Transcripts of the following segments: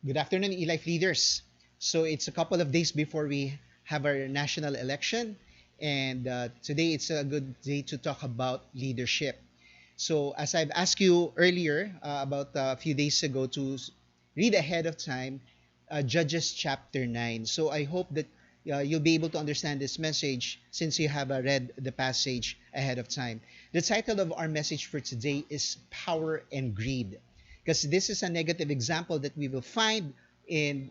Good afternoon, eLife leaders. So it's a couple of days before we have our national election, and today it's a good day to talk about leadership. So as I've asked you earlier, about a few days ago, to read ahead of time Judges chapter 9. So I hope that you'll be able to understand this message since you have read the passage ahead of time. The title of our message for today is Power and Greed, because this is a negative example that we will find in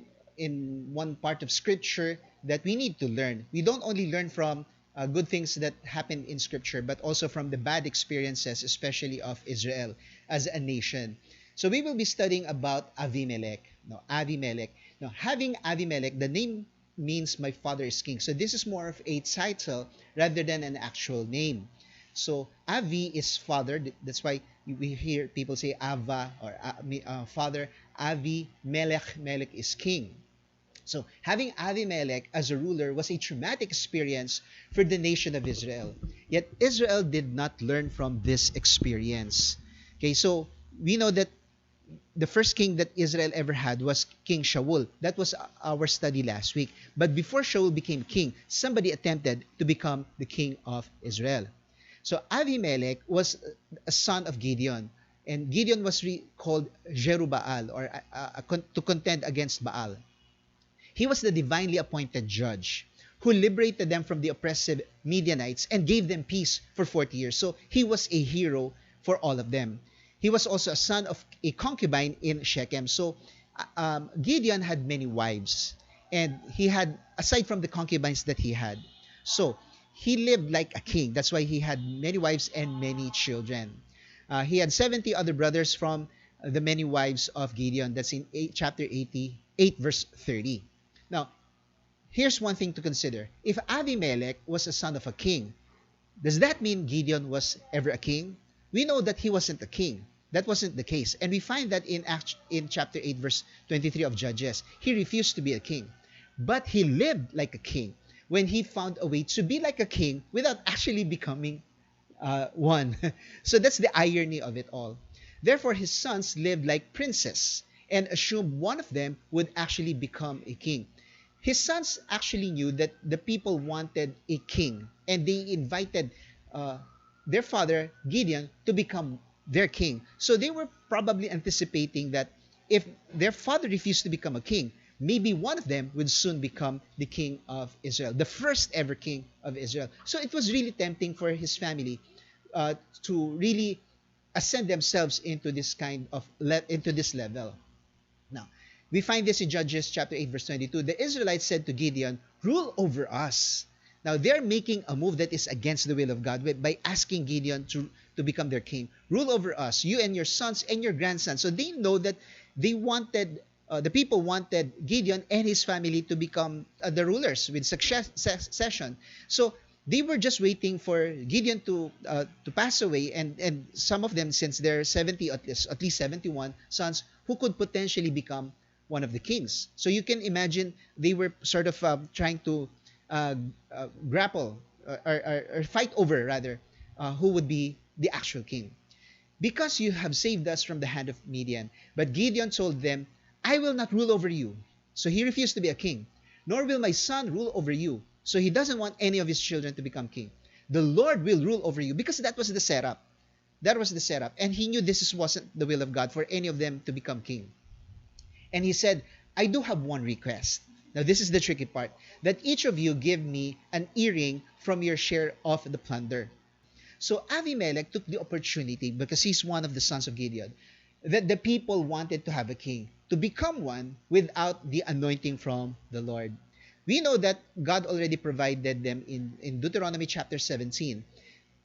one part of scripture that we need to learn. We don't only learn from good things that happen in scripture, but also from the bad experiences, especially of Israel as a nation. So we will be studying about Avimelec. No, Avimelec. Now, having Avimelec, the name means my father is king. So this is more of a title rather than an actual name. So Avi is father. That's why we hear people say Ava or father. Avi Melech. Melech is king. So having Avimelec as a ruler was a traumatic experience for the nation of Israel. Yet Israel did not learn from this experience. Okay, so we know that the first king that Israel ever had was King Shaul. That was our study last week. But before Shaul became king, somebody attempted to become the king of Israel. So Avimelech was a son of Gideon. And Gideon was called Jerubbaal, or to contend against Baal. He was the divinely appointed judge who liberated them from the oppressive Midianites and gave them peace for 40 years. So he was a hero for all of them. He was also a son of a concubine in Shechem. So Gideon had many wives, and he had, aside from the concubines that he had, so he lived like a king. That's why he had many wives and many children. He had 70 other brothers from the many wives of Gideon. That's in chapter 88, verse 30. Now, here's one thing to consider. If Avimelech was a son of a king, does that mean Gideon was ever a king? We know that he wasn't a king. That wasn't the case. And we find that in chapter 8, verse 23 of Judges. He refused to be a king. But he lived like a king when he found a way to be like a king without actually becoming one. So that's the irony of it all. Therefore, his sons lived like princes and assumed one of them would actually become a king. His sons actually knew that the people wanted a king, and they invited their father, Gideon, to become their king. So they were probably anticipating that if their father refused to become a king, maybe one of them would soon become the king of Israel, the first ever king of Israel. So it was really tempting for his family to really ascend themselves into this kind of into this level. Now, we find this in Judges chapter 8, verse 22. The Israelites said to Gideon, "Rule over us." Now, they're making a move that is against the will of God by asking Gideon to become their king. Rule over us, you and your sons and your grandsons. So they know that they wanted, the people wanted Gideon and his family to become the rulers with succession. So they were just waiting for Gideon to pass away, and some of them, since there are 70, at least 71 sons who could potentially become one of the kings. So you can imagine they were sort of trying to grapple or fight over, rather, who would be the actual king. "Because you have saved us from the hand of Midian." But Gideon told them, "I will not rule over you." So he refused to be a king. "Nor will my son rule over you." So he doesn't want any of his children to become king. "The Lord will rule over you," because that was the setup. That was the setup. And he knew wasn't the will of God for any of them to become king. And he said, "I do have one request." Now, this is the tricky part. "That each of you give me an earring from your share of the plunder." So Avimelech took the opportunity, because he's one of the sons of Gideon, that the people wanted to have a king, to become one without the anointing from the Lord. We know that God already provided them in Deuteronomy chapter 17.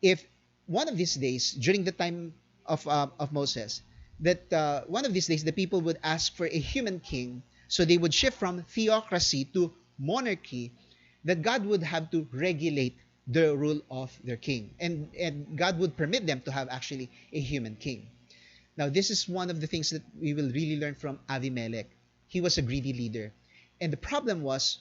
If one of these days, during the time of Moses, that one of these days the people would ask for a human king, so they would shift from theocracy to monarchy, that God would have to regulate the rule of their king. And God would permit them to have actually a human king. Now, this is one of the things that we will really learn from Avimelech. He was a greedy leader. And the problem was,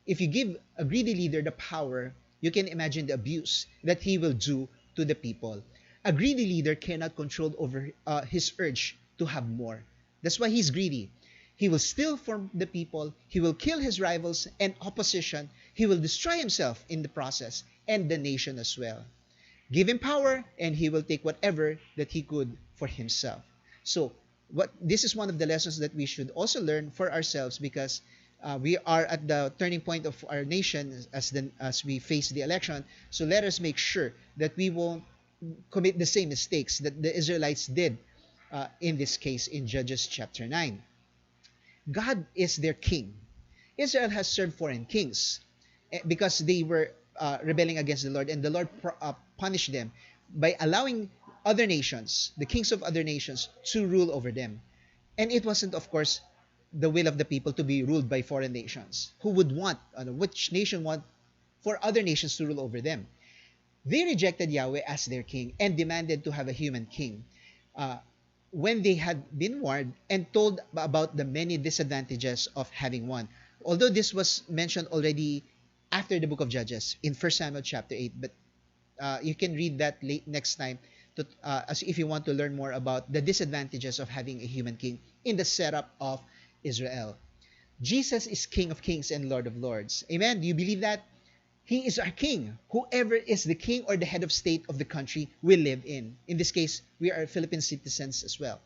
if you give a greedy leader the power, you can imagine the abuse that he will do to the people. A greedy leader cannot control over his urge to have more. That's why he's greedy. He will steal from the people. He will kill his rivals and opposition. He will destroy himself in the process and the nation as well. Give him power, and he will take whatever that he could for himself. So, this is one of the lessons that we should also learn for ourselves, because we are at the turning point of our nation as we face the election. So let us make sure that we won't commit the same mistakes that the Israelites did in this case in Judges chapter 9. God is their king. Israel has served foreign kings because they were rebelling against the Lord, and the Lord punished them by allowing other nations, the kings of other nations, to rule over them. And it wasn't, of course, the will of the people to be ruled by foreign nations. Who would want, which nation want for other nations to rule over them? They rejected Yahweh as their king and demanded to have a human king. When they had been warned and told about the many disadvantages of having one. Although this was mentioned already after the book of Judges in 1 Samuel chapter 8, but you can read that next time as if you want to learn more about the disadvantages of having a human king in the setup of Israel. Jesus is King of Kings and Lord of Lords. Amen? Do you believe that? He is our king. Whoever is the king or the head of state of the country we live in. In this case, we are Philippine citizens as well.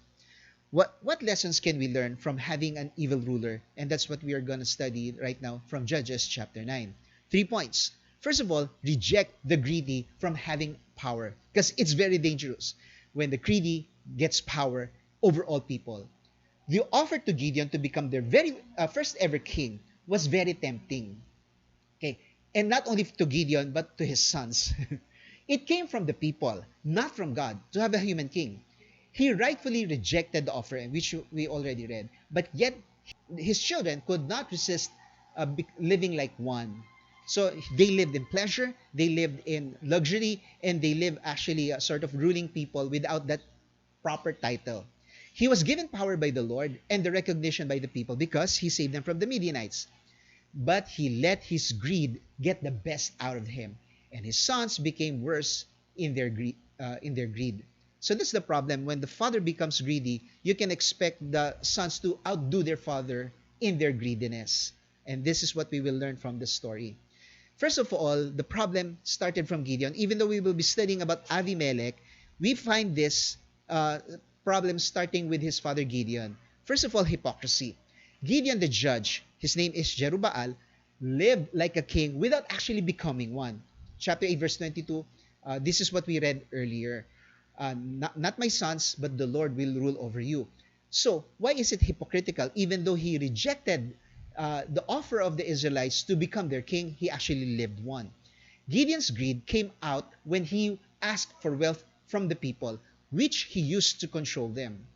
What lessons can we learn from having an evil ruler? And that's what we are going to study right now from Judges chapter 9. 3 points. First of all, reject the greedy from having power, because it's very dangerous when the greedy gets power over all people. The offer to Gideon to become their very first ever king was very tempting. Okay, and not only to Gideon, but to his sons. It came from the people, not from God, to have a human king. He rightfully rejected the offer, which we already read. But yet, his children could not resist living like one. So they lived in pleasure, they lived in luxury, and they lived actually a sort of ruling people without that proper title. He was given power by the Lord and the recognition by the people because he saved them from the Midianites. But he let his greed get the best out of him, and his sons became worse in their greed. So that's the problem. When the father becomes greedy, you can expect the sons to outdo their father in their greediness. And this is what we will learn from the story. First of all, the problem started from Gideon. Even though we will be studying about Avimelec, we find this problem starting with his father Gideon. First of all, hypocrisy. Gideon the judge, his name is Jerubbaal, lived like a king without actually becoming one. Chapter 8 verse 22, this is what we read earlier. Not my sons, but the Lord will rule over you. So, why is it hypocritical? Even though he rejected the offer of the Israelites to become their king, he actually lived one. Gideon's greed came out when he asked for wealth from the people, which he used to control them.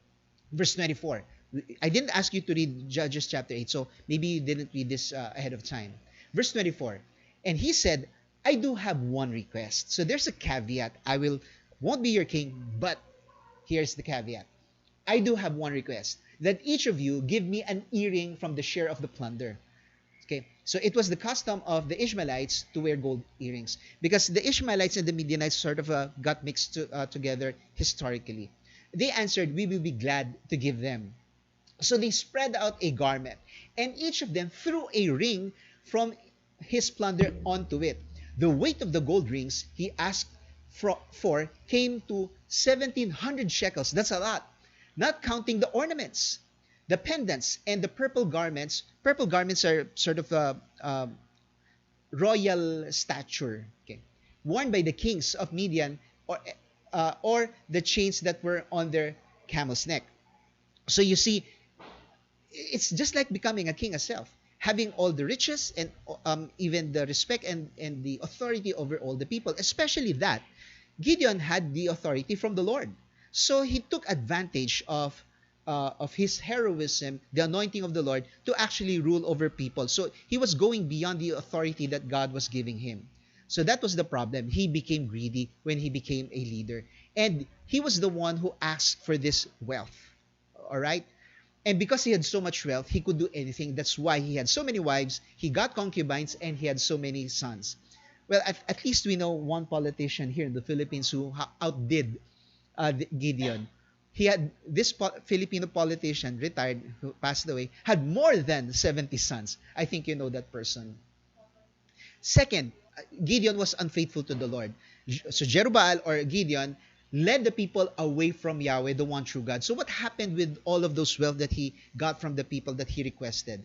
Verse 24. I didn't ask you to read Judges chapter 8, so maybe you didn't read this ahead of time. Verse 24. And he said, I do have one request. So there's a caveat. Won't be your king, but here's the caveat. I do have one request, that each of you give me an earring from the share of the plunder. Okay, so it was the custom of the Ishmaelites to wear gold earrings, because the Ishmaelites and the Midianites sort of got mixed together historically. They answered, we will be glad to give them. So they spread out a garment, and each of them threw a ring from his plunder onto it. The weight of the gold rings he asked for came to 1,700 shekels. That's a lot. Not counting the ornaments, the pendants, and the purple garments. Purple garments are sort of royal stature, okay, worn by the kings of Midian, or the chains that were on their camel's neck. So you see, it's just like becoming a king itself, having all the riches and even the respect and the authority over all the people. Especially that Gideon had the authority from the Lord. So he took advantage of his heroism, the anointing of the Lord, to actually rule over people. So he was going beyond the authority that God was giving him. So that was the problem. He became greedy when he became a leader. And he was the one who asked for this wealth. All right? And because he had so much wealth, he could do anything. That's why he had so many wives, he got concubines, and he had so many sons. Well, at least we know one politician here in the Philippines who outdid Gideon. he had this Filipino politician, retired, who passed away, had more than 70 sons. I think you know that person. Second, Gideon was unfaithful to the Lord. So Jerubbaal, or Gideon, led the people away from Yahweh, the one true God. So what happened with all of those wealth that he got from the people that he requested?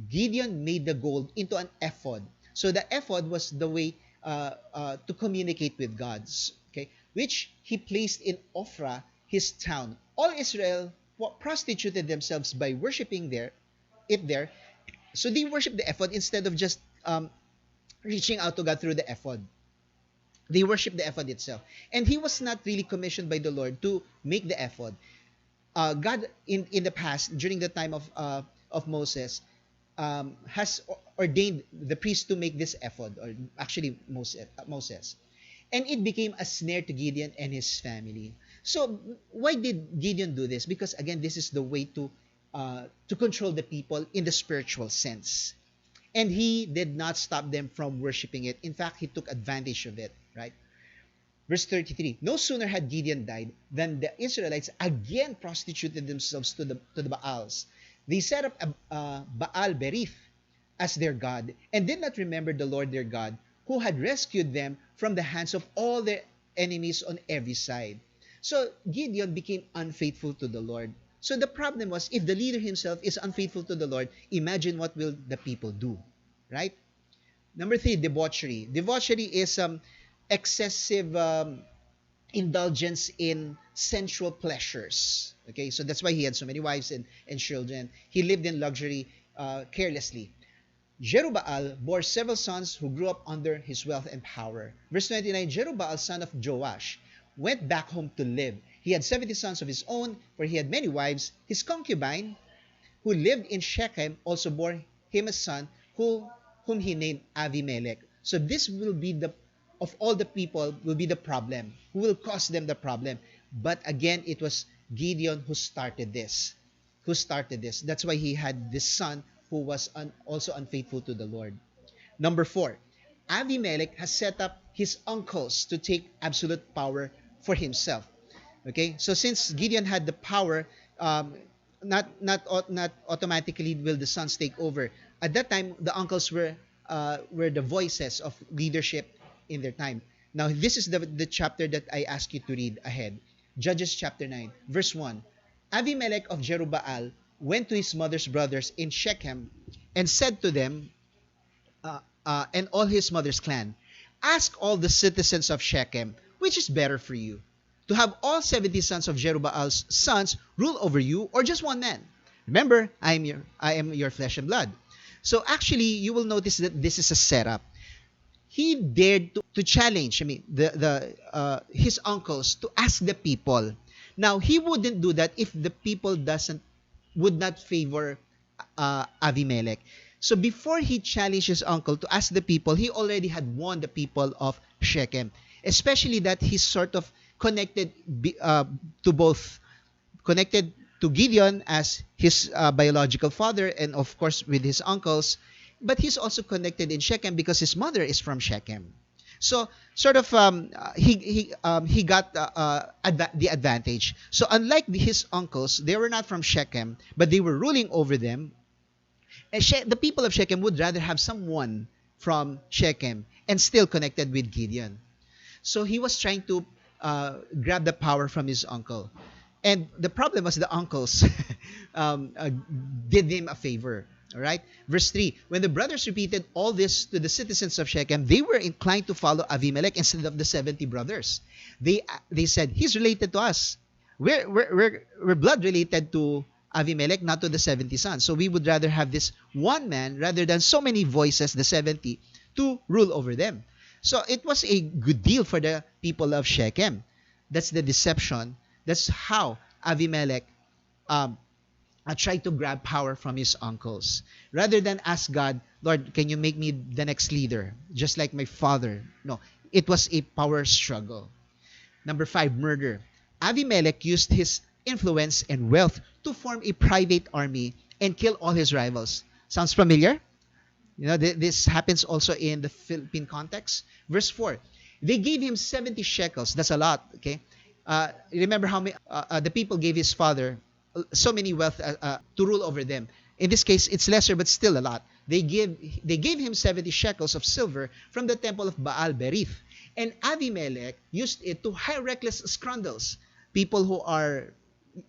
Gideon made the gold into an ephod. So the ephod was the way to communicate with gods, okay, which he placed in Ophrah, his town. All Israel prostituted themselves by worshiping it there. So they worship the ephod instead of just reaching out to God through the ephod. They worship the ephod itself. And he was not really commissioned by the Lord to make the ephod. God, in the past, during the time of Moses, has ordained the priest to make this ephod, or actually Moses. And it became a snare to Gideon and his family. So why did Gideon do this? Because again, this is the way to control the people in the spiritual sense. And he did not stop them from worshiping it. In fact, he took advantage of it, right? Verse 33, no sooner had Gideon died than the Israelites again prostituted themselves to the Baals. They set up Baal Berith as their god and did not remember the Lord their God, who had rescued them from the hands of all their enemies on every side. So Gideon became unfaithful to the Lord. So the problem was, if the leader himself is unfaithful to the Lord, imagine what will the people do, right? Number 3, debauchery. Debauchery is excessive indulgence in sensual pleasures. Okay, so that's why he had so many wives and children. He lived in luxury carelessly. Jerubbaal bore several sons who grew up under his wealth and power. Verse 29, Jerubbaal, son of Joash, went back home to live. He had 70 sons of his own, for he had many wives. His concubine, who lived in Shechem, also bore him a son, whom he named Avimelec. So this will be of all the people, will be the problem, who will cause them the problem. But again, it was Gideon who started this. That's why he had this son who was also unfaithful to the Lord. Number 4, Avimelec has set up his uncles to take absolute power for himself. Okay, so since Gideon had the power, not automatically will the sons take over. At that time, the uncles were the voices of leadership in their time. Now, this is the chapter that I ask you to read ahead. Judges chapter 9, verse 1. Avimelec of Jerubbaal went to his mother's brothers in Shechem and said to them, and all his mother's clan, ask all the citizens of Shechem, which is better for you, to have all 70 sons of Jerubbaal's sons rule over you, or just one man? Remember, I am your flesh and blood. So actually, you will notice that this is a setup. He dared to challenge, his uncles to ask the people. Now, he wouldn't do that if the people would not favor Avimelec. So before he challenged his uncle to ask the people, he already had won the people of Shechem. Especially that he's sort of connected connected to Gideon as his biological father, and of course with his uncles, but he's also connected in Shechem because his mother is from Shechem. So sort of he got the advantage. So unlike his uncles, they were not from Shechem, but they were ruling over them. And the people of Shechem would rather have someone from Shechem and still connected with Gideon. So he was trying to grab the power from his uncle. And the problem was the uncles did him a favor. All right? Verse 3, when the brothers repeated all this to the citizens of Shechem, they were inclined to follow Avimelec instead of the 70 brothers. They said, he's related to us. We're blood related to Avimelec, not to the 70 sons. So we would rather have this one man rather than so many voices, the 70, to rule over them. So it was a good deal for the people of Shechem. That's the deception. That's how Avimelec tried to grab power from his uncles. Rather than ask God, Lord, can you make me the next leader, just like my father? No, it was a power struggle. Number 5, murder. Avimelec used his influence and wealth to form a private army and kill all his rivals. Sounds familiar? You know, this happens also in the Philippine context. Verse 4, they gave him 70 shekels. That's a lot, okay? Remember how the people gave his father so many wealth to rule over them. In this case, it's lesser, but still a lot. They gave him 70 shekels of silver from the temple of Baal Berith. And Avimelec used it to hire reckless scoundrels, people who are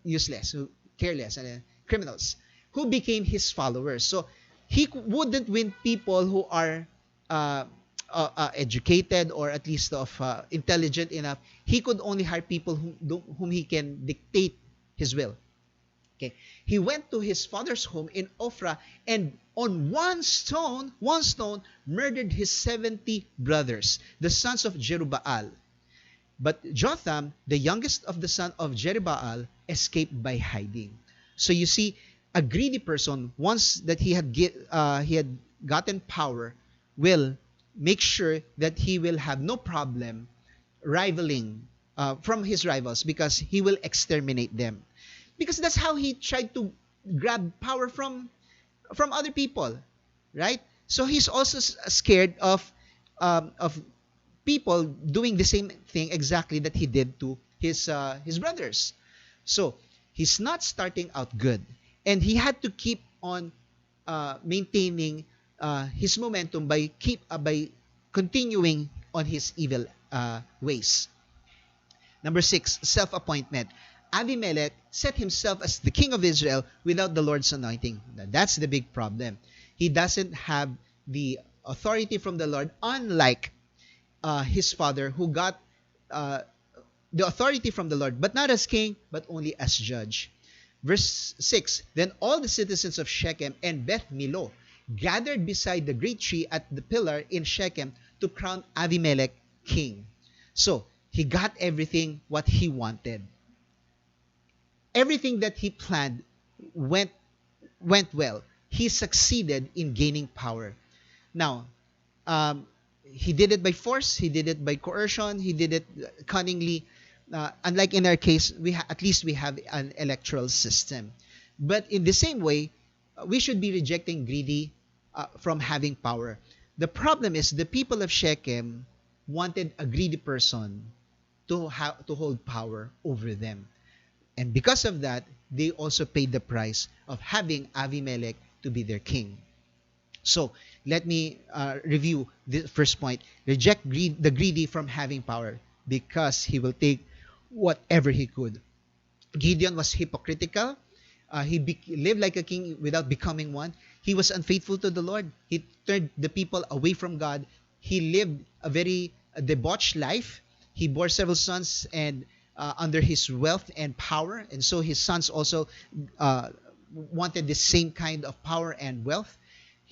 useless, who careless, and criminals, who became his followers. So he wouldn't win people who are uh, educated or at least of intelligent enough. He could only hire people whom he can dictate his will. Okay. He went to his father's home in Ophrah and on one stone murdered his 70 brothers, the sons of Jerubbaal. But Jotham, the youngest of the son of Jerubbaal, escaped by hiding. So you see, a greedy person, once that he had gotten power, will make sure that he will have no problem rivaling from his rivals because he will exterminate them. Because that's how he tried to grab power from other people, right? So he's also scared of people doing the same thing exactly that he did to his brothers. So he's not starting out good, and he had to keep on maintaining his momentum by continuing on his evil ways. Number 6, self-appointment. Avimelec set himself as the king of Israel without the Lord's anointing. Now, that's the big problem. He doesn't have the authority from the Lord, unlike his father, who got the authority from the Lord, but not as king, but only as judge. Verse 6, then all the citizens of Shechem and Beth Milo gathered beside the great tree at the pillar in Shechem to crown Avimelec king. So, he got everything what he wanted. Everything that he planned went well. He succeeded in gaining power. Now, he did it by force. He did it by coercion. He did it cunningly. Unlike in our case, at least we have an electoral system. But in the same way, we should be rejecting greedy from having power. The problem is the people of Shechem wanted a greedy person to hold power over them. And because of that, they also paid the price of having Avimelec to be their king. So, let me review the first point. Reject the greedy from having power because he will take whatever he could. Gideon was hypocritical. He lived like a king without becoming one. He was unfaithful to the Lord. He turned the people away from God. He lived a very debauched life. He bore several sons and under his wealth and power, and so his sons also wanted the same kind of power and wealth.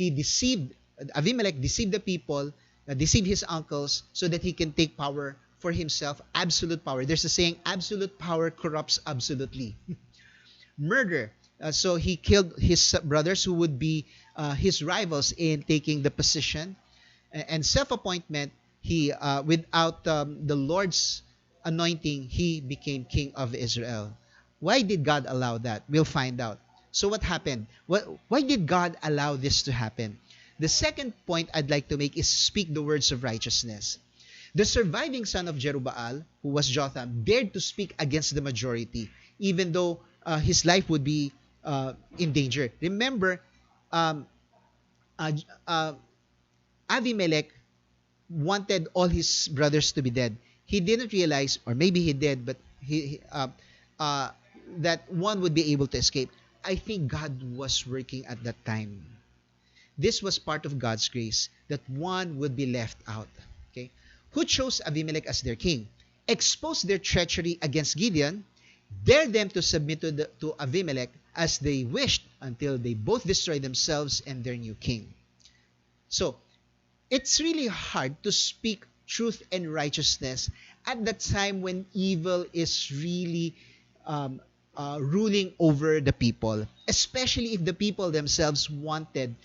Avimelec deceived the people, deceived his uncles, so that he can take power for himself, absolute power. There's a saying, absolute power corrupts absolutely. Murder. So he killed his brothers who would be his rivals in taking the position. And self-appointment, he without the Lord's anointing, he became king of Israel. Why did God allow that? We'll find out. So what happened? Why did God allow this to happen? The second point I'd like to make is speak the words of righteousness. The surviving son of Jerubbaal, who was Jotham, dared to speak against the majority, even though his life would be in danger. Remember, Avimelec wanted all his brothers to be dead. He didn't realize, or maybe he did, but that one would be able to escape. I think God was working at that time. This was part of God's grace, that one would be left out. Okay, who chose Avimelec as their king, exposed their treachery against Gideon, dared them to submit to Avimelec as they wished until they both destroyed themselves and their new king. So, it's really hard to speak truth and righteousness at the time when evil is really ruling over the people, especially if the people themselves wanted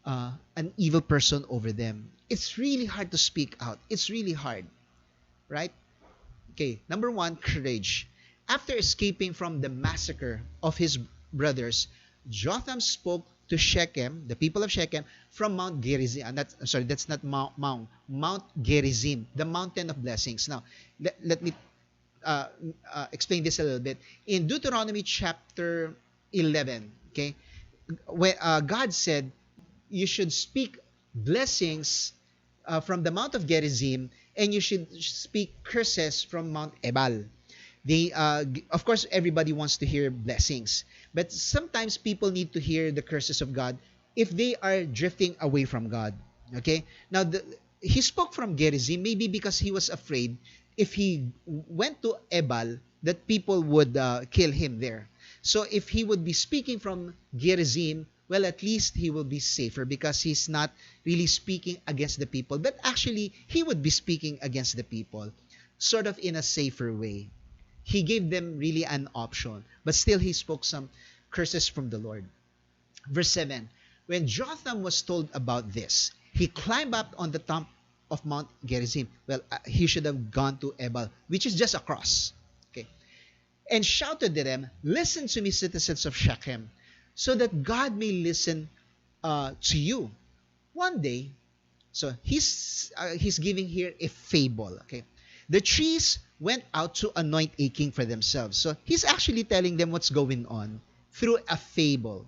an evil person over them. It's really hard to speak out. It's really hard, right? Okay, number 1, courage. After escaping from the massacre of his brothers, Jotham spoke to Shechem, the people of Shechem, from Mount Gerizim. That's not Mount Gerizim, the mountain of blessings. Now, let me explain this a little bit. In Deuteronomy chapter 11, okay, when God said you should speak blessings from the Mount of Gerizim, and you should speak curses from Mount Ebal. Of course, everybody wants to hear blessings, but sometimes people need to hear the curses of God if they are drifting away from God. Okay, now he spoke from Gerizim maybe because he was afraid if he went to Ebal that people would kill him there. So if he would be speaking from Gerizim, well, at least he will be safer because he's not really speaking against the people, but actually he would be speaking against the people, sort of in a safer way. He gave them really an option, but still he spoke some curses from the Lord. Verse 7, when Jotham was told about this, he climbed up on the top of Mount Gerizim. Well, he should have gone to Ebal, which is just across. Okay, and shouted to them, listen to me, citizens of Shechem, so that God may listen to you. One day, so he's giving here a fable. Okay, the trees went out to anoint a king for themselves. So he's actually telling them what's going on through a fable.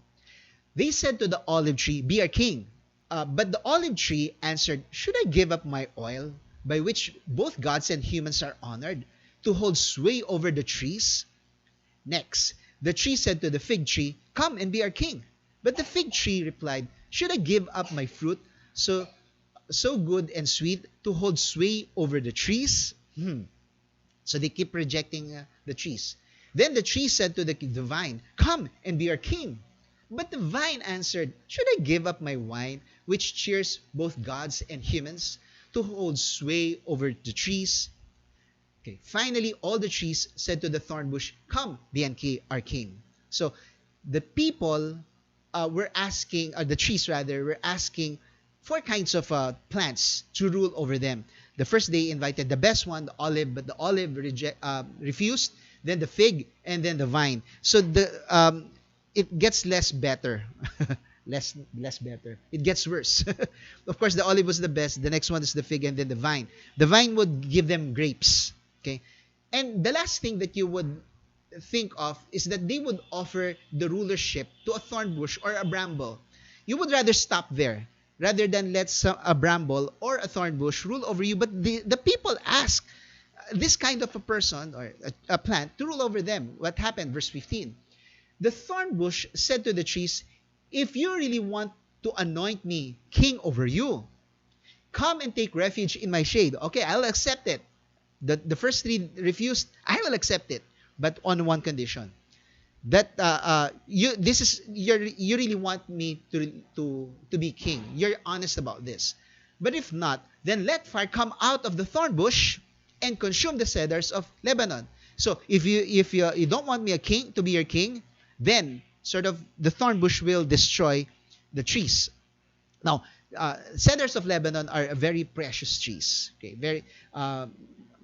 They said to the olive tree, be our king. But the olive tree answered, should I give up my oil, by which both gods and humans are honored, to hold sway over the trees? Next, the tree said to the fig tree, come and be our king. But the fig tree replied, should I give up my fruit, so good and sweet, to hold sway over the trees? So they keep rejecting the trees. Then the tree said to the vine, come and be our king. But the vine answered, should I give up my wine, which cheers both gods and humans, to hold sway over the trees? Okay. Finally, all the trees said to the thorn bush, come, be our king. So the people were asking, or the trees rather, were asking 4 kinds of plants to rule over them. The first they invited the best one, the olive, but the olive refused. Then the fig, and then the vine. So it gets less better, less better. It gets worse. Of course, the olive was the best. The next one is the fig, and then the vine. The vine would give them grapes. Okay, and the last thing that you would think of is that they would offer the rulership to a thorn bush or a bramble. You would rather stop there rather than let a bramble or a thorn bush rule over you. But the people ask this kind of a person or a plant to rule over them. What happened? Verse 15. The thorn bush said to the trees, if you really want to anoint me king over you, come and take refuge in my shade. Okay, I'll accept it. The first 3 refused. I will accept it, but on one condition. That you really want me to be king. You're honest about this. But if not, then let fire come out of the thorn bush and consume the cedars of Lebanon. So if you don't want me to be your king, then sort of the thorn bush will destroy the trees. Now, cedars of Lebanon are a very precious trees. Okay,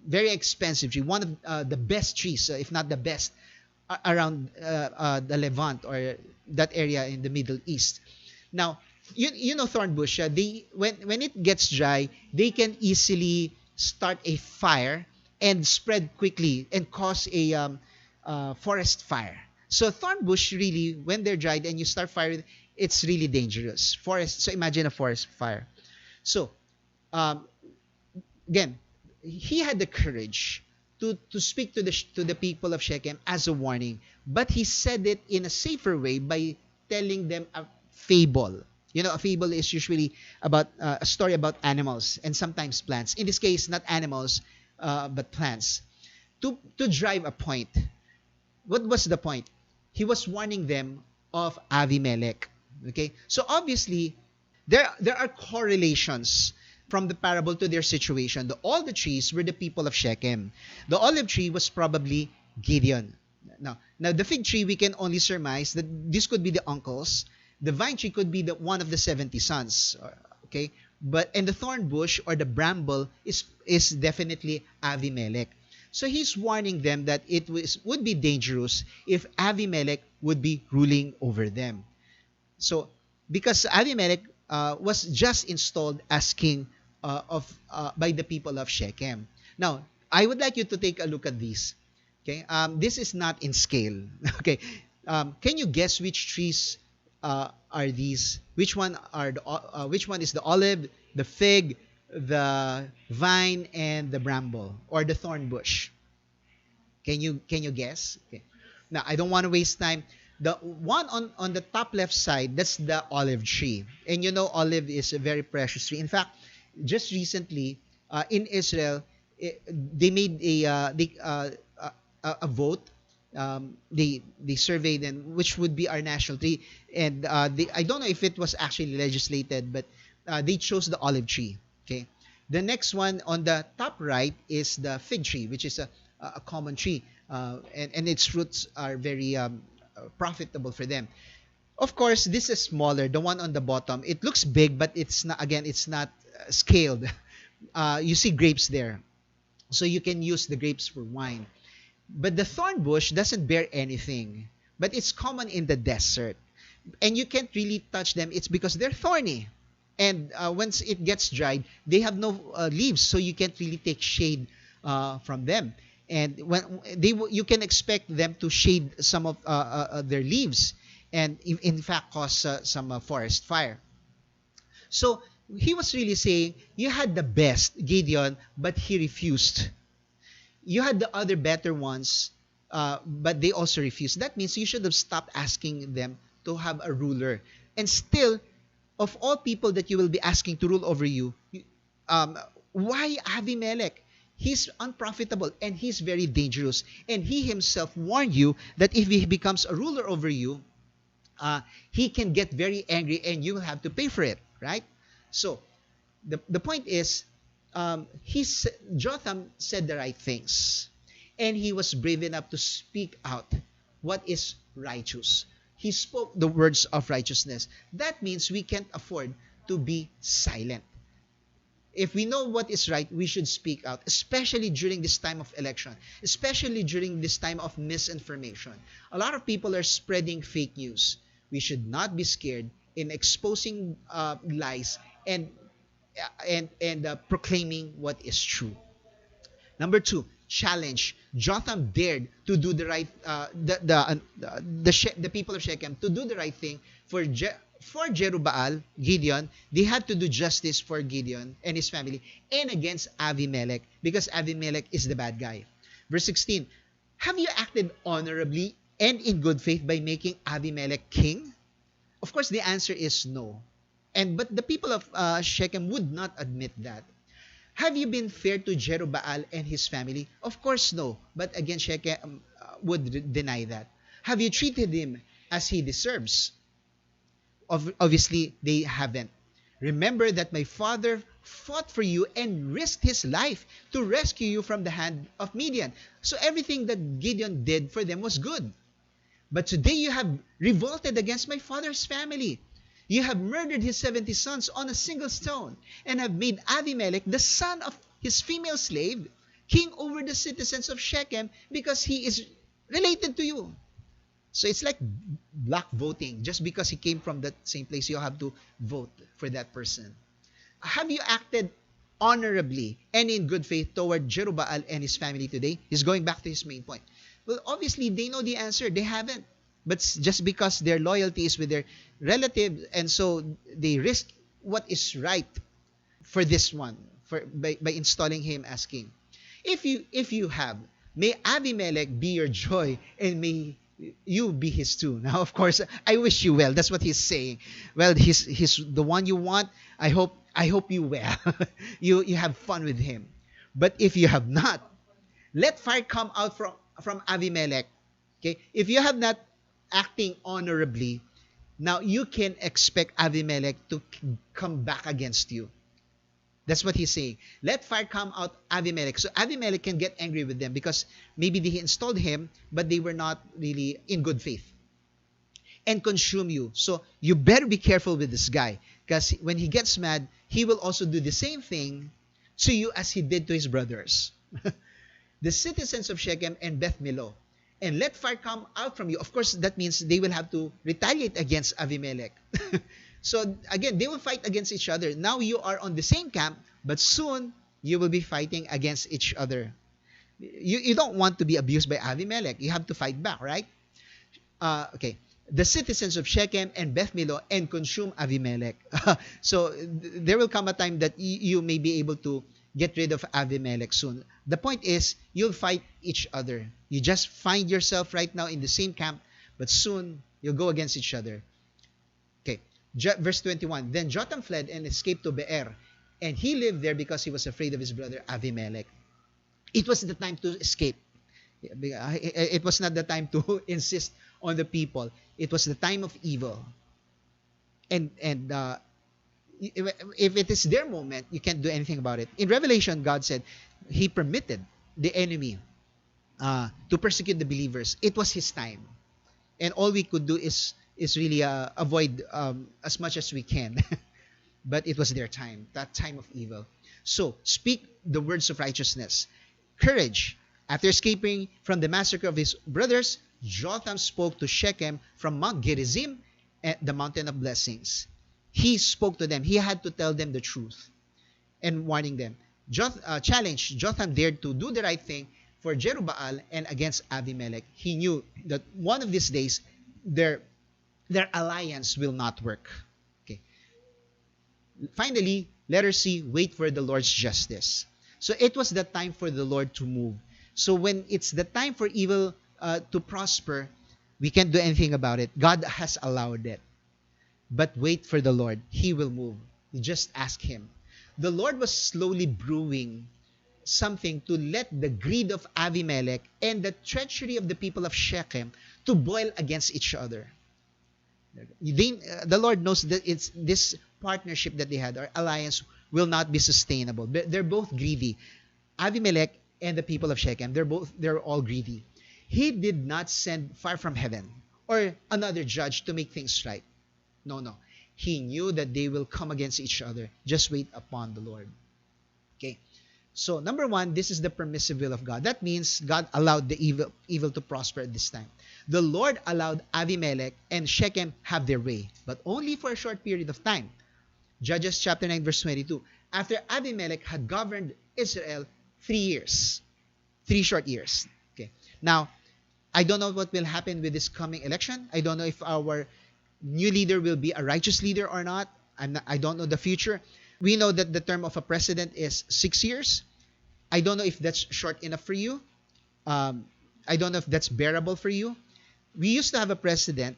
very expensive tree. One of the best trees, if not the best, around the Levant or that area in the Middle East. Now, you know thorn bush. When it gets dry, they can easily start a fire and spread quickly and cause a forest fire. So thorn bush really, when they're dried and you start firing, it's really dangerous. So imagine a forest fire. So again, he had the courage to speak to the people of Shechem as a warning, but he said it in a safer way by telling them a fable. You know, a fable is usually about a story about animals and sometimes plants. In this case, not animals, but plants. To drive a point. What was the point? He was warning them of Avimelec. Okay, so obviously there are correlations from the parable to their situation. All the trees were the people of Shechem. The olive tree was probably Gideon. Now the fig tree, we can only surmise that this could be the uncles. The vine tree could be one of the 70 sons. Okay, and the thorn bush or the bramble is definitely Avimelec. So he's warning them that it would be dangerous if Avimelec would be ruling over them. So because Avimelec was just installed as king by the people of Shechem. Now, I would like you to take a look at this. Okay, this is not in scale. Okay, can you guess which trees are these? Which one is the olive, the fig, the vine, and the bramble, or the thorn bush? Can you guess? Okay. Now I don't want to waste time. The one on the top left side, that's the olive tree, and you know olive is a very precious tree. In fact, just recently in Israel, they made a vote. They surveyed and which would be our national tree, and I don't know if it was actually legislated, but they chose the olive tree. Okay, the next one on the top right is the fig tree, which is a common tree, and its fruits are very profitable for them. Of course, this is smaller. The one on the bottom, it looks big, but it's not. Again, it's not scaled. You see grapes there, so you can use the grapes for wine. But the thorn bush doesn't bear anything, but it's common in the desert, and you can't really touch them. It's because they're thorny, and once it gets dried, they have no leaves, so you can't really take shade from them. And when you can expect them to shade some of their leaves, and in fact cause some forest fire. So he was really saying, you had the best, Gideon, but he refused. You had the other better ones, but they also refused. That means you should have stopped asking them to have a ruler. And still, of all people that you will be asking to rule over you, why Avimelech? He's unprofitable and he's very dangerous. And he himself warned you that if he becomes a ruler over you, he can get very angry and you will have to pay for it, right? So the point is, Jotham said the right things, and he was brave enough to speak out what is righteous. He spoke the words of righteousness. That means we can't afford to be silent. If we know what is right, we should speak out, especially during this time of election, especially during this time of misinformation. A lot of people are spreading fake news. We should not be scared in exposing lies and proclaiming what is true. Number two, challenge. Jotham dared to do the right, the people of Shechem to do the right thing for Jerubbaal, Gideon. They had to do justice for Gideon and his family, and against Avimelech, because Avimelech is the bad guy. Verse 16, have you acted honorably and in good faith by making Avimelech king? Of course, the answer is no. But the people of Shechem would not admit that. Have you been fair to Jerubbaal and his family? Of course, no. But again, Shechem would deny that. Have you treated him as he deserves? Obviously, they haven't. Remember that my father fought for you and risked his life to rescue you from the hand of Midian. So everything that Gideon did for them was good. But today you have revolted against my father's family. You have murdered his 70 sons on a single stone, and have made Avimelech, the son of his female slave, king over the citizens of Shechem, because he is related to you. So it's like black voting. Just because he came from that same place, you have to vote for that person. Have you acted honorably and in good faith toward Jerubbaal and his family today? He's going back to his main point. Well, obviously, they know the answer. They haven't. But just because their loyalty is with their relatives, and so they risk what is right for this one, by installing him as king. If you have, may Avimelech be your joy, and may you be his too. Now, of course, I wish you well. That's what he's saying. Well, he's the one you want. I hope you well. you have fun with him. But if you have not, let fire come out from Avimelech. Okay? If you have not acting honorably, now you can expect Avimelech to come back against you. That's what he's saying. Let fire come out Avimelech. So Avimelech can get angry with them because maybe they installed him, but they were not really in good faith. And consume you. So you better be careful with this guy, because when he gets mad, he will also do the same thing to you as he did to his brothers. The citizens of Shechem and Beth Millo. And let fire come out from you. Of course, that means they will have to retaliate against Avimelech. So again, they will fight against each other. Now you are on the same camp, but soon you will be fighting against each other. You don't want to be abused by Avimelec. You have to fight back, right? Okay. The citizens of Shechem and Beth Millo and consume Avimelec. So there will come a time that you may be able to get rid of Avimelec soon. The point is, you'll fight each other. You just find yourself right now in the same camp, but soon you'll go against each other. Okay. Verse 21. Then Jotham fled and escaped to Beer, and he lived there because he was afraid of his brother Avimelec. It was the time to escape. It was not the time to insist on the people. It was the time of evil. And if it is their moment, you can't do anything about it. In Revelation, God said He permitted the enemy to persecute the believers. It was His time. And all we could do is really avoid as much as we can. But it was their time, that time of evil. So, speak the words of righteousness. Courage. After escaping from the massacre of his brothers, Jotham spoke to Shechem from Mount Gerizim, at the mountain of blessings. He spoke to them. He had to tell them the truth and warning them. Challenged, Jotham dared to do the right thing for Jerubbaal and against Avimelec. He knew that one of these days their alliance will not work. Okay. Finally, letter C, wait for the Lord's justice. So it was the time for the Lord to move. So when it's the time for evil to prosper, we can't do anything about it. God has allowed it. But wait for the Lord. He will move. You just ask Him. The Lord was slowly brewing something to let the greed of Avimelec and the treachery of the people of Shechem to boil against each other. The Lord knows that it's this partnership that they had, or alliance, will not be sustainable. They're both greedy. Avimelec and the people of Shechem, they're all greedy. He did not send far from heaven or another judge to make things right. No. He knew that they will come against each other. Just wait upon the Lord. Okay. So, number one, this is the permissive will of God. That means God allowed the evil to prosper at this time. The Lord allowed Avimelec and Shechem have their way, but only for a short period of time. Judges chapter 9 verse 22. After Avimelec had governed Israel 3 years. 3 short years. Okay. Now, I don't know what will happen with this coming election. I don't know if our new leader will be a righteous leader or not. I don't know the future. We know that the term of a president is 6 years. I don't know if that's short enough for you. I don't know if that's bearable for you. We used to have a president.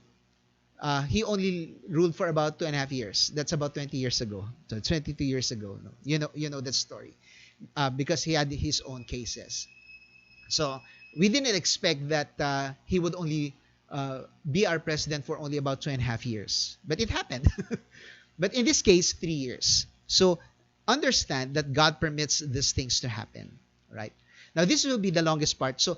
He only ruled for about 2.5 years. That's about 20 years ago. So 22 years ago. No? You know that story. Because he had his own cases. So we didn't expect that he would only be our president for only about 2.5 years. But it happened. But in this case, 3 years. So understand that God permits these things to happen. Right? Now this will be the longest part. So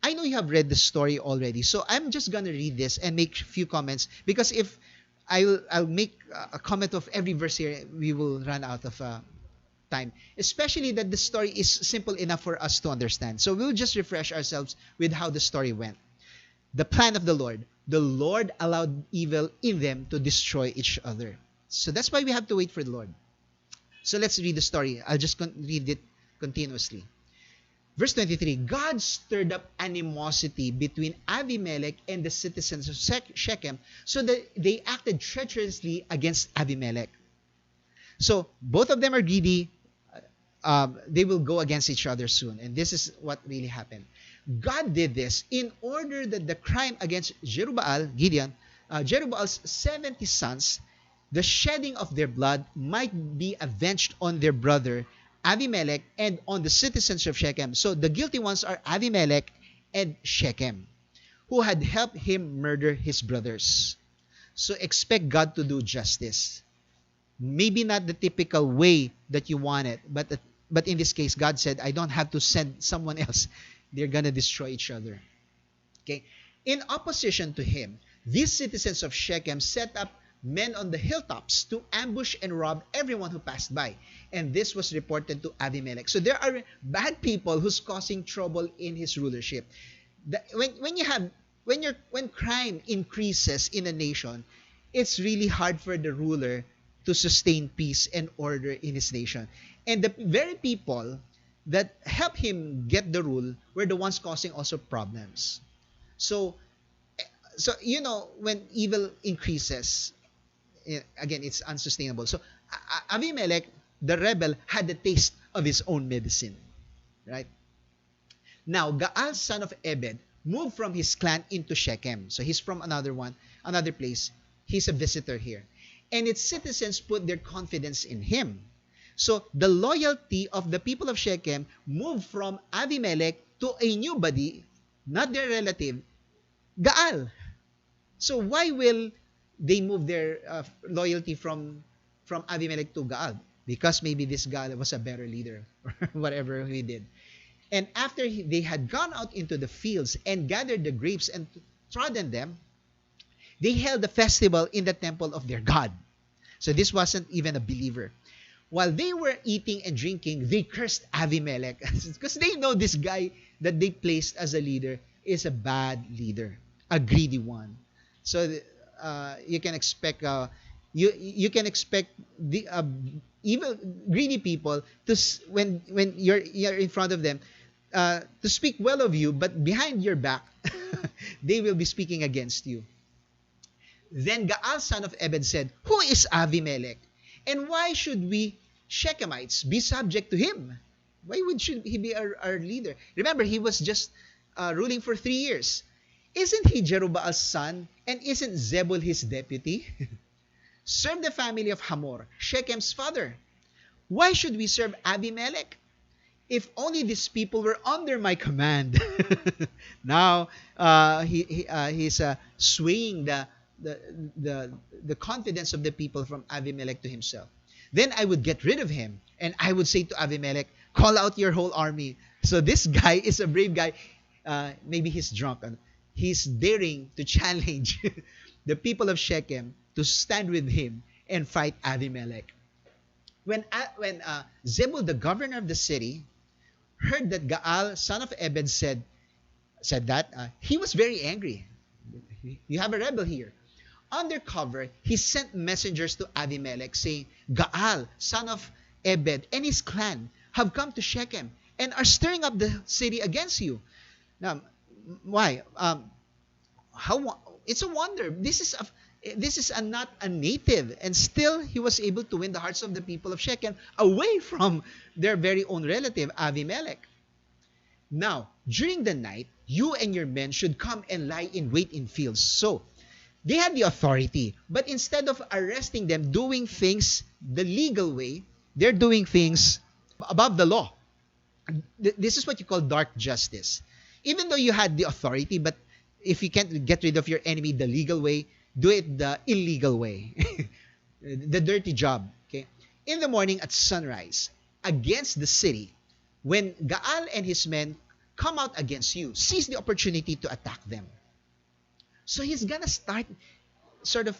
I know you have read the story already. So I'm just going to read this and make a few comments. Because if I'll make a comment of every verse here, we will run out of time. Especially that the story is simple enough for us to understand. So we'll just refresh ourselves with how the story went. The plan of the Lord. The Lord allowed evil in them to destroy each other. So that's why we have to wait for the Lord. So let's read the story. I'll just read it continuously. Verse 23, God stirred up animosity between Avimelec and the citizens of Shechem so that they acted treacherously against Avimelec. So both of them are greedy. They will go against each other soon. And this is what really happened. God did this in order that the crime against Jerubbaal, Gideon, Jerubbaal's 70 sons, the shedding of their blood might be avenged on their brother Avimelec and on the citizens of Shechem. So the guilty ones are Avimelec and Shechem, who had helped him murder his brothers. So expect God to do justice. Maybe not the typical way that you want it, but in this case, God said, I don't have to send someone else. They're going to destroy each other. Okay. In opposition to him, these citizens of Shechem set up men on the hilltops to ambush and rob everyone who passed by. And this was reported to Avimelec. So there are bad people who's causing trouble in his rulership. When crime increases in a nation, it's really hard for the ruler to sustain peace and order in his nation. And the very people that help him get the rule were the ones causing also problems. So, when evil increases, again, it's unsustainable. So, Avimelech, the rebel, had the taste of his own medicine, right? Now, Gaal, son of Ebed, moved from his clan into Shechem. So he's from another place. He's a visitor here. And its citizens put their confidence in him. So the loyalty of the people of Shechem moved from Avimelech to a nobody, not their relative, Gaal. So why will they move their loyalty from Avimelech to Gaal? Because maybe this Gaal was a better leader, or whatever he did. And after they had gone out into the fields and gathered the grapes and trodden them, they held a festival in the temple of their God. So this wasn't even a believer. While they were eating and drinking, they cursed Avimelech because they know this guy that they placed as a leader is a bad leader, a greedy one. So you can expect you can expect the evil greedy people to when you're in front of them to speak well of you, but behind your back they will be speaking against you. Then Gaal, son of Ebed, said, "Who is Avimelech? And why should we Shechemites be subject to him? Why should he be our leader?" Remember, he was just ruling for 3 years. Isn't he Jerubaal's son? And isn't Zebul his deputy? Serve the family of Hamor, Shechem's father. Why should we serve Avimelech? If only these people were under my command. Now he's swaying the confidence of the people from Avimelech to himself. Then I would get rid of him, and I would say to Avimelech, "Call out your whole army." So this guy is a brave guy. Maybe he's drunk. He's daring to challenge the people of Shechem to stand with him and fight Avimelech. When Zebul, the governor of the city, heard that Gaal, son of Ebed, said that, he was very angry. You have a rebel here. Undercover, he sent messengers to Avimelech saying, "Gaal, son of Ebed, and his clan have come to Shechem and are stirring up the city against you." Now, why? It's a wonder. This is not a native, and still he was able to win the hearts of the people of Shechem away from their very own relative, Avimelech. Now, during the night, you and your men should come and lie in wait in fields. So, they had the authority, but instead of arresting them, doing things the legal way, they're doing things above the law. This is what you call dark justice. Even though you had the authority, but if you can't get rid of your enemy the legal way, do it the illegal way. The dirty job. Okay. In the morning at sunrise, against the city, when Gaal and his men come out against you, seize the opportunity to attack them. So he's gonna start sort of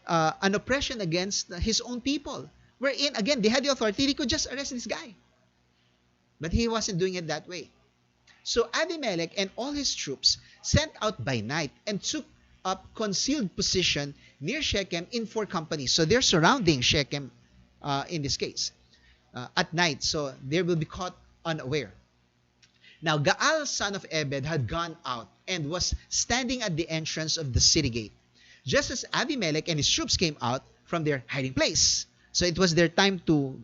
an oppression against his own people. Wherein, again, they had the authority, they could just arrest this guy. But he wasn't doing it that way. So Avimelech and all his troops sent out by night and took up concealed position near Shechem in 4 companies. So they're surrounding Shechem in this case at night. So they will be caught unaware. Now Gaal, son of Ebed, had gone out and was standing at the entrance of the city gate, just as Avimelech and his troops came out from their hiding place. So it was their time to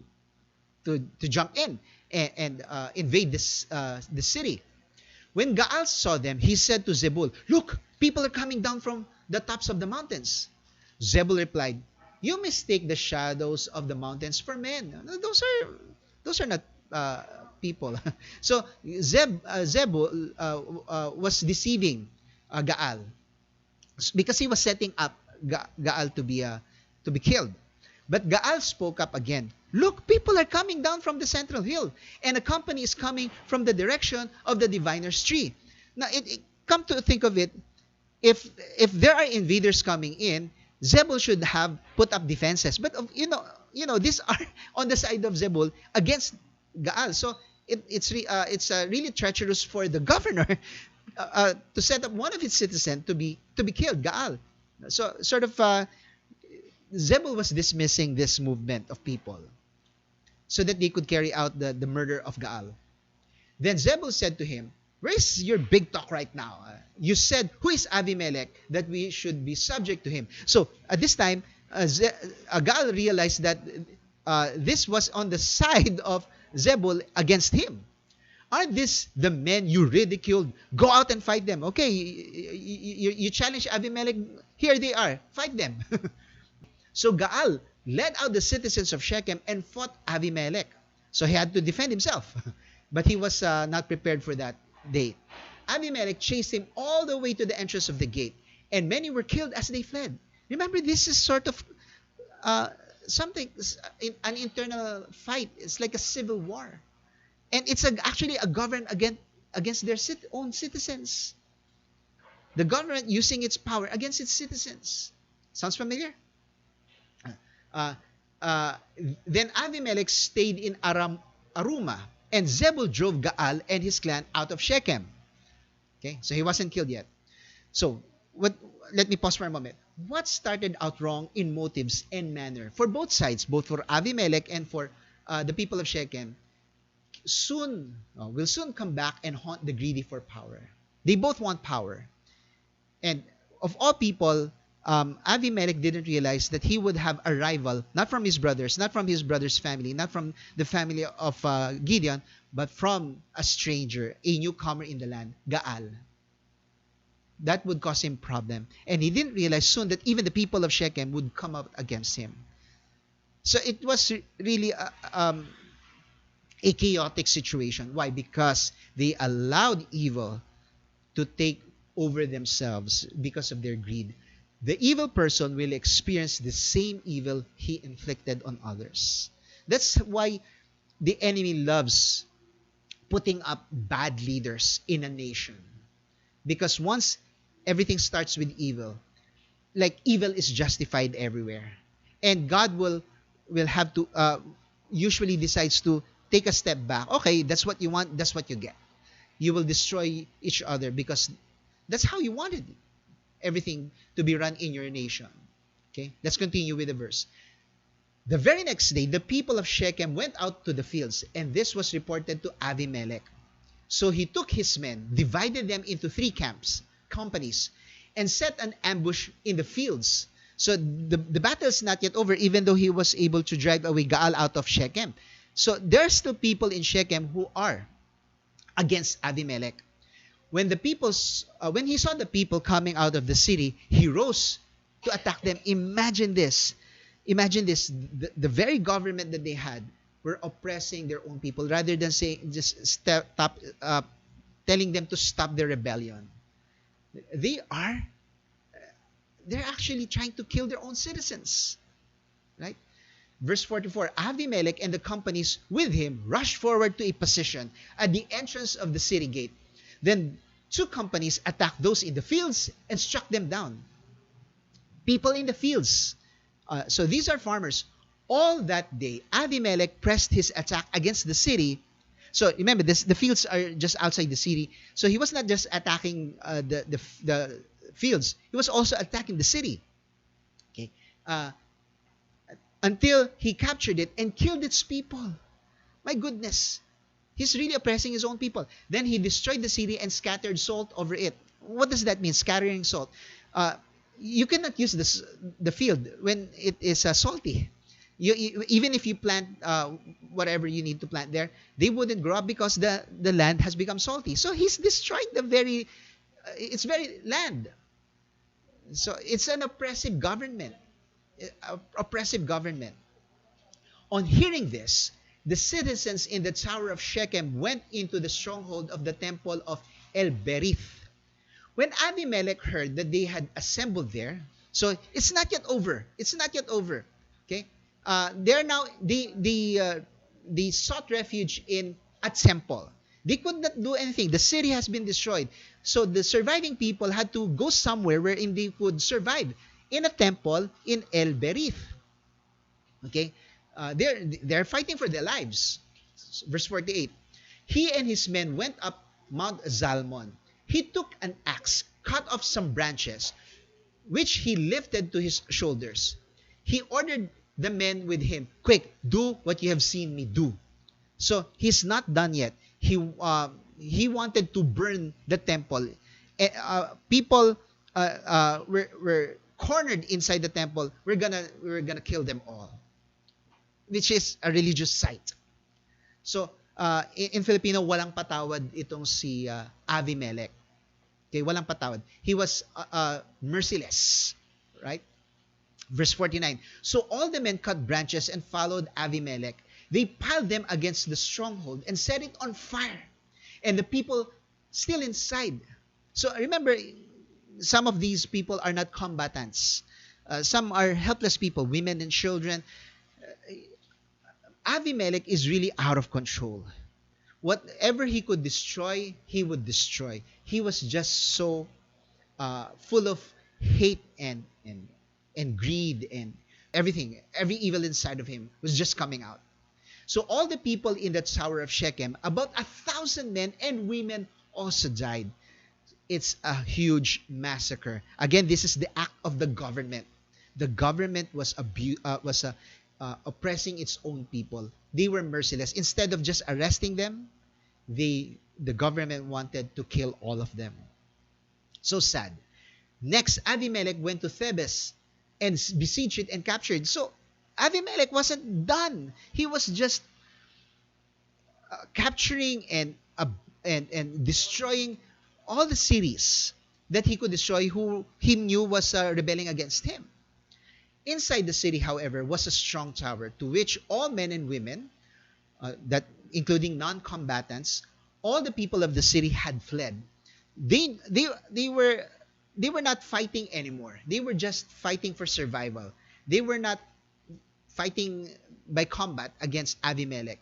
jump in and invade the city. When Gaal saw them, he said to Zebul, "Look, people are coming down from the tops of the mountains." Zebul replied, "You mistake the shadows of the mountains for men. Those are not people." So Zebul was deceiving Gaal because he was setting up Gaal to be killed. But Gaal spoke up again. "Look, people are coming down from the central hill, and a company is coming from the direction of the diviner's tree." Now, come to think of it, if there are invaders coming in, Zebul should have put up defenses. But these are on the side of Zebul against Gaal. So it's really treacherous for the governor to set up one of his citizens to be killed, Gaal. So sort of Zebul was dismissing this movement of people so that they could carry out the murder of Gaal. Then Zebul said to him, where is your big talk right now? You said, who is Avimelech that we should be subject to him? So at this time, Gaal realized that this was on the side of Zebul against him. Aren't these the men you ridiculed? Go out and fight them. Okay, you challenge Avimelech. Here they are. Fight them. So Gaal led out the citizens of Shechem and fought Avimelech. So he had to defend himself. But he was not prepared for that day. Avimelech chased him all the way to the entrance of the gate, and many were killed as they fled. Remember, this is sort of something, an internal fight. It's like a civil war. And it's actually a government against their own citizens. The government using its power against its citizens. Sounds familiar? Then Avimelech stayed in Arumah, and Zebul drove Gaal and his clan out of Shechem. Okay, so he wasn't killed yet. So, let me pause for a moment. What started out wrong in motives and manner for both sides, both for Avimelech and for the people of Shechem, will soon come back and haunt the greedy for power. They both want power. And of all people, Avimelech didn't realize that he would have a rival, not from his brothers, not from his brother's family, not from the family of Gideon, but from a stranger, a newcomer in the land, Gaal. That would cause him problem. And he didn't realize soon that even the people of Shechem would come up against him. So it was really a chaotic situation. Why? Because they allowed evil to take over themselves because of their greed. The evil person will experience the same evil he inflicted on others. That's why the enemy loves putting up bad leaders in a nation. Because once everything starts with evil, like evil is justified everywhere. And God will have to, usually decides to take a step back. Okay, that's what you want, that's what you get. You will destroy each other because that's how you wanted everything to be run in your nation. Okay, let's continue with the verse. The very next day, the people of Shechem went out to the fields, and this was reported to Avimelech. So he took his men, divided them into 3 companies, and set an ambush in the fields. So the battle is not yet over, even though he was able to drive away Gaal out of Shechem. So there are still people in Shechem who are against Avimelech. When he saw the people coming out of the city, he rose to attack them. Imagine this. The very government that they had were oppressing their own people rather than saying, telling them to stop their rebellion. They're actually trying to kill their own citizens. Right? Verse 44, Avimelech and the companies with him rushed forward to a position at the entrance of the city gate. Then 2 companies attacked those in the fields and struck them down. People in the fields. So these are farmers. All that day, Avimelech pressed his attack against the city. So remember, the fields are just outside the city. So he was not just attacking the fields. He was also attacking the city. Okay, until he captured it and killed its people. My goodness. He's really oppressing his own people. Then he destroyed the city and scattered salt over it. What does that mean, scattering salt? You cannot use the field when it is salty. Even if you plant whatever you need to plant there, they wouldn't grow up because the land has become salty. So he's destroyed its very land. So it's an oppressive government. On hearing this, the citizens in the tower of Shechem went into the stronghold of the temple of El-Berith. When Avimelech heard that they had assembled there, so it's not yet over. Okay, they sought refuge in a temple. They could not do anything. The city has been destroyed. So the surviving people had to go somewhere wherein they could survive, in a temple in El-Berith. Okay. They're fighting for their lives. Verse 48. He and his men went up Mount Zalmon. He took an axe, cut off some branches, which he lifted to his shoulders. He ordered the men with him, quick, do what you have seen me do. So he's not done yet. he wanted to burn the temple. People were cornered inside the temple. We're gonna kill them all, which is a religious site. So in Filipino, walang patawad itong si Avimelec. Okay, walang patawad. He was merciless, right? Verse 49. So all the men cut branches and followed Avimelec. They piled them against the stronghold and set it on fire. And the people still inside. So remember, some of these people are not combatants. Some are helpless people, women and children. Avimelec is really out of control. Whatever he could destroy, he would destroy. He was just so full of hate and greed and everything. Every evil inside of him was just coming out. So all the people in the tower of Shechem, about 1,000 men and women also died. It's a huge massacre. Again, this is the act of the government. The government was oppressing its own people. They were merciless. Instead of just arresting them, the government wanted to kill all of them. So sad. Next, Avimelec went to Thebes and besieged it and captured. So Avimelec wasn't done. He was just capturing and destroying all the cities that he could destroy who he knew was rebelling against him. Inside the city, however, was a strong tower to which all men and women, that including non-combatants, all the people of the city had fled. They were not fighting anymore. They were just fighting for survival. They were not fighting by combat against Avimelec.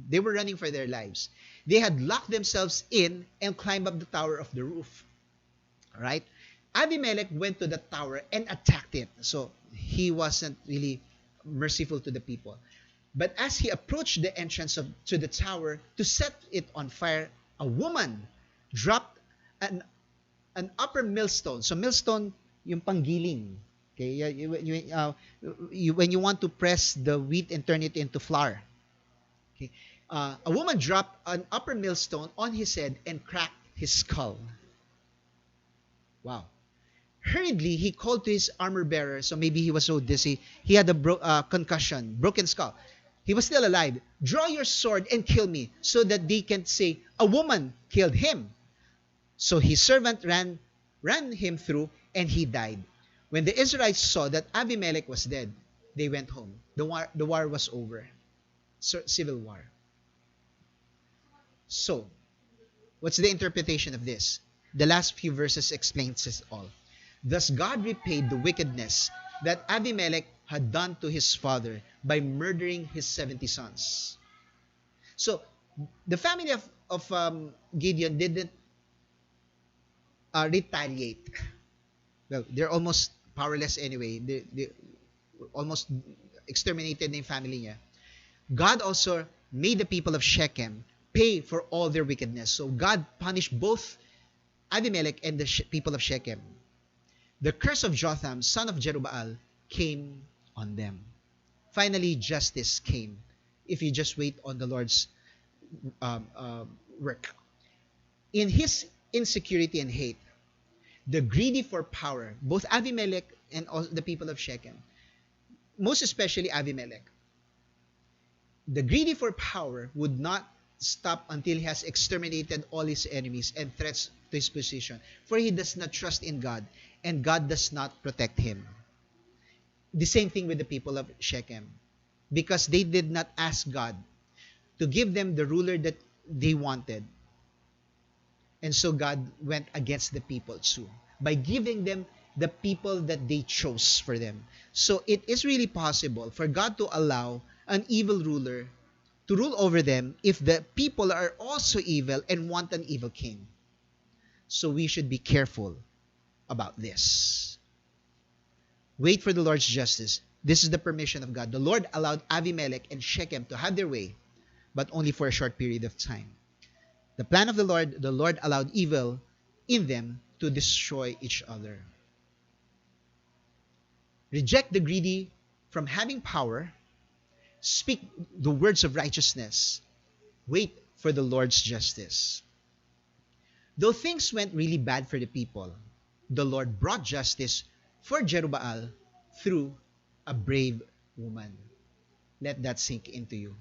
They were running for their lives. They had locked themselves in and climbed up the tower of the roof. All right? Avimelec went to the tower and attacked it. So he wasn't really merciful to the people. But as he approached the entrance to the tower to set it on fire, a woman dropped an upper millstone. So millstone, yung panggiling. Okay, when you want to press the wheat and turn it into flour. Okay, a woman dropped an upper millstone on his head and cracked his skull. Wow. Hurriedly, he called to his armor bearer. So maybe he was so dizzy. He had a concussion, broken skull. He was still alive. Draw your sword and kill me so that they can say, a woman killed him. So his servant ran him through and he died. When the Israelites saw that Avimelec was dead, they went home. The war was over. Civil war. So, what's the interpretation of this? The last few verses explains it all. Thus God repaid the wickedness that Avimelec had done to his father by murdering his 70 sons. So, the family of Gideon didn't retaliate. Well, they're almost powerless anyway. They almost exterminated na yung family niya. God also made the people of Shechem pay for all their wickedness. So God punished both Avimelec and the people of Shechem. The curse of Jotham, son of Jerubbaal, came on them. Finally, justice came if you just wait on the Lord's work. In his insecurity and hate, the greedy for power, both Avimelec and all the people of Shechem, most especially Avimelec, the greedy for power would not stop until he has exterminated all his enemies and threats to his position. For he does not trust in God, and God does not protect him. The same thing with the people of Shechem, because they did not ask God to give them the ruler that they wanted. And so God went against the people too, by giving them the people that they chose for them. So it is really possible for God to allow an evil ruler to rule over them if the people are also evil and want an evil king. So we should be careful about this. Wait for the Lord's justice. This is the permission of God. The Lord allowed Avimelec and Shechem to have their way, but only for a short period of time. The plan of the Lord allowed evil in them to destroy each other. Reject the greedy from having power. Speak the words of righteousness. Wait for the Lord's justice. Though things went really bad for the people, the Lord brought justice for Jerubbaal through a brave woman. Let that sink into you.